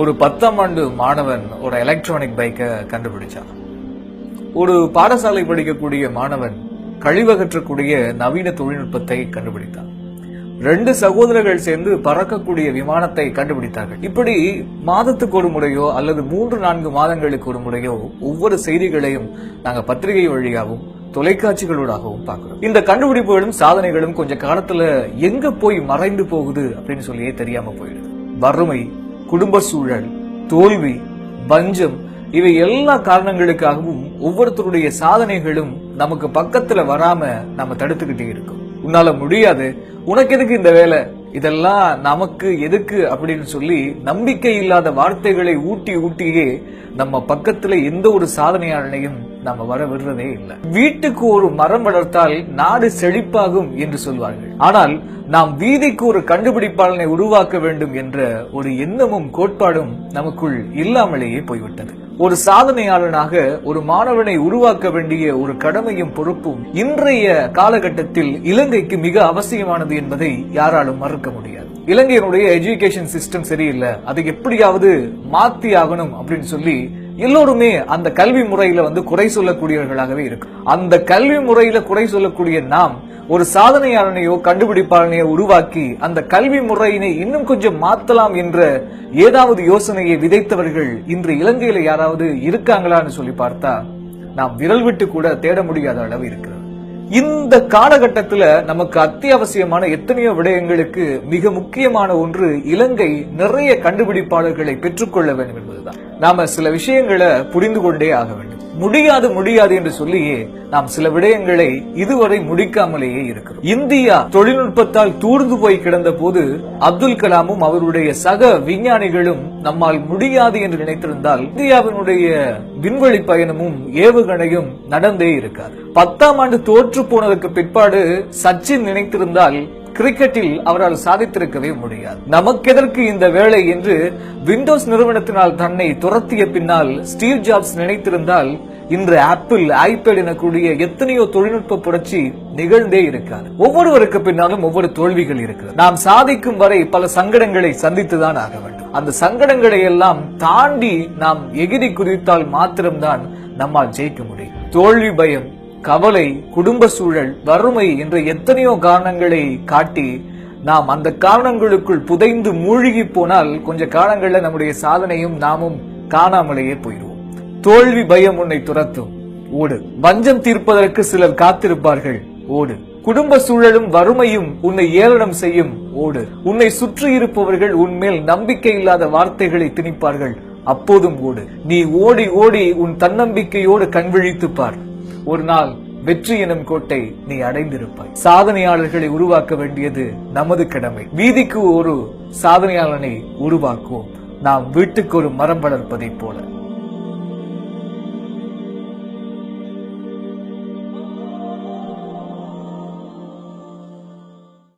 ஒரு 10ஆம் ஆண்டு மாணவன் ஒரு எலக்ட்ரானிக் பைக்கை கண்டுபிடிச்சான். ஒரு பாடசாலை படிக்கக்கூடிய மாணவன் கழிவகற்றக்கூடிய நவீன தொழில்நுட்பத்தை கண்டுபிடித்தான். 2 சகோதரர்கள் சேர்ந்து பறக்கக்கூடிய விமானத்தை கண்டுபிடித்தார்கள். இப்படி மாதத்துக்கு ஒரு முறையோ அல்லது 3-4 மாதங்களுக்கு ஒரு முறையோ ஒவ்வொரு செய்திகளையும் நாங்க பத்திரிகை வழியாகவும் தொலைக்காட்சிகளோடாகவும் பார்க்கிறோம். இந்த கண்டுபிடிப்புகளும் சாதனைகளும் கொஞ்ச காலத்துல எங்க போய் மறைந்து போகுது அப்படின்னு சொல்லியே தெரியாம போயிடுது. வறுமை, குடும்ப சூழல், தோல்வி, பஞ்சம் இவை எல்லா காரணங்களுக்காகவும் ஒவ்வொருத்தருடைய சாதனைகளும் நமக்கு பக்கத்துல வராம நம்ம தடுத்துக்கிட்டே இருக்கோம். உன்னால முடியாது, உனக்கு எதுக்கு இந்த வேலை, இதெல்லாம் நமக்கு எதுக்கு அப்படின்னு சொல்லி நம்பிக்கை இல்லாத வார்த்தைகளை ஊட்டியே நம்ம பக்கத்துல எந்த ஒரு சாதனையாளனையும் நம்ம வர விடுறதே இல்லை. வீட்டுக்கு ஒரு மரம் வளர்த்தால் நாடு செழிப்பாகும் என்று சொல்வார்கள். ஆனால் நாம் வீதிக்கு ஒரு கண்டுபிடிப்பாளனை உருவாக்க வேண்டும் என்ற ஒரு எண்ணமும் கோட்பாடும் நமக்குள் இல்லாமலேயே போய்விட்டது. ஒரு சாதனையாளனாக ஒரு மாணவனை உருவாக்க வேண்டிய ஒரு கடமையும் பொறுப்பும் இன்றைய காலகட்டத்தில் இலங்கைக்கு மிக அவசியமானது என்பதை யாராலும் மறுக்க முடியாது. இலங்கையினுடைய எஜுகேஷன் சிஸ்டம் சரியில்லை, அதை எப்படியாவது மாத்தி ஆகணும் அப்படின்னு சொல்லி எல்லோருமே அந்த கல்வி முறையில குறை சொல்லக்கூடியவர்களாகவே இருக்கு. அந்த கல்வி முறையில குறை சொல்லக்கூடிய நாம் ஒரு சாதனையாளனையோ கண்டுபிடிப்பாளனையோ உருவாக்கி அந்த கல்வி முறையினை இன்னும் கொஞ்சம் மாத்தலாம் என்ற ஏதாவது யோசனையை விதைத்தவர்கள் இன்று இலங்கையில யாராவது இருக்காங்களான்னு சொல்லி பார்த்தா நாம் விரல் விட்டு கூட தேட முடியாத அளவு இருக்கிறது. இந்த காலகட்டத்துல நமக்கு அத்தியாவசியமான எத்தனையோ விடயங்களுக்கு மிக முக்கியமான ஒன்று இலங்கை நிறைய கண்டுபிடிப்பாளர்களை பெற்றுக்கொள்ள வேண்டும் என்பதுதான். நாம சில விஷயங்களை புரிந்து கொண்டே ஆக வேண்டும். முடியாது என்று சொல்லியே நாம் சில விடயங்களை இதுவரை முடிக்காமலேயே இருக்கிறோம். இந்தியா தொழில்நுட்பத்தால் தூர்ந்து போய் கிடந்த போது அப்துல் கலாமும் அவருடைய சக விஞ்ஞானிகளும் நம்மால் முடியாது என்று நினைத்திருந்தால் இந்தியாவினுடைய விண்வெளி பயணமும் ஏவுகணையும் நடந்தே இருக்காது. 10ஆம் ஆண்டு தோற்று போனதுக்கு பிற்பாடு சச்சின் நினைத்திருந்தால் கிரிக்கெட்டில் அவரால் சாதித்திருக்கவே முடியாது. நமக்கெதற்கு இந்த வேலை என்று விண்டோஸ் நிறுவனத்தினால் தன்னை துரத்திய பின்னால் ஸ்டீவ் ஜாப்ஸ் நினைத்திருந்தால் இன்று ஆப்பிள், ஐபேட் எனக்கூடிய எத்தனையோ தொழில்நுட்ப புரட்சி நிகழ்ந்தே இருக்காது. ஒவ்வொருவருக்கு பின்னாலும் ஒவ்வொரு தோல்விகள் இருக்கிறது. நாம் சாதிக்கும் வரை பல சங்கடங்களை சந்தித்துதான் ஆக வேண்டும். அந்த சங்கடங்களை எல்லாம் தாண்டி நாம் எகிரி குதித்தால் மாத்திரம்தான் நம்மால் ஜெயிக்க முடியும். தோல்வி பயம், கவலை, குடும்ப சூழல், வறுமை என்ற எத்தனையோ காரணங்களை காட்டி நாம் அந்த காரணங்களுக்குள் புதைந்து மூழ்கி போனால் கொஞ்ச காலங்கள்ல நம்முடைய சாதனையும் நாமும் காணாமலேயே போயிடுவோம். தோல்வி பயம் உன்னை துரத்தும், ஓடு. வஞ்சம் தீர்ப்பதற்கு சிலர் காத்திருப்பார்கள், ஓடு. குடும்ப சூழலும் வறுமையும் உன்னை ஏளனம் செய்யும், ஓடு. உன்னை சுற்றி இருப்பவர்கள் உன்மேல் நம்பிக்கை இல்லாத வார்த்தைகளை திணிப்பார்கள், அப்போதும் ஓடு. நீ ஓடி ஓடி உன் தன்னம்பிக்கையோடு கண்விழித்து பார். ஒரு நாள் வெற்றி எனும் கோட்டை நீ அடைந்திருப்பாய். சாதனையாளர்களை உருவாக்க வேண்டியது நமது கடமை. வீதிக்கு ஒரு சாதனையாளனை உருவாக்குவோம், நாம் வீட்டுக்கு ஒரு மரம் வளர்ப்பதை போல.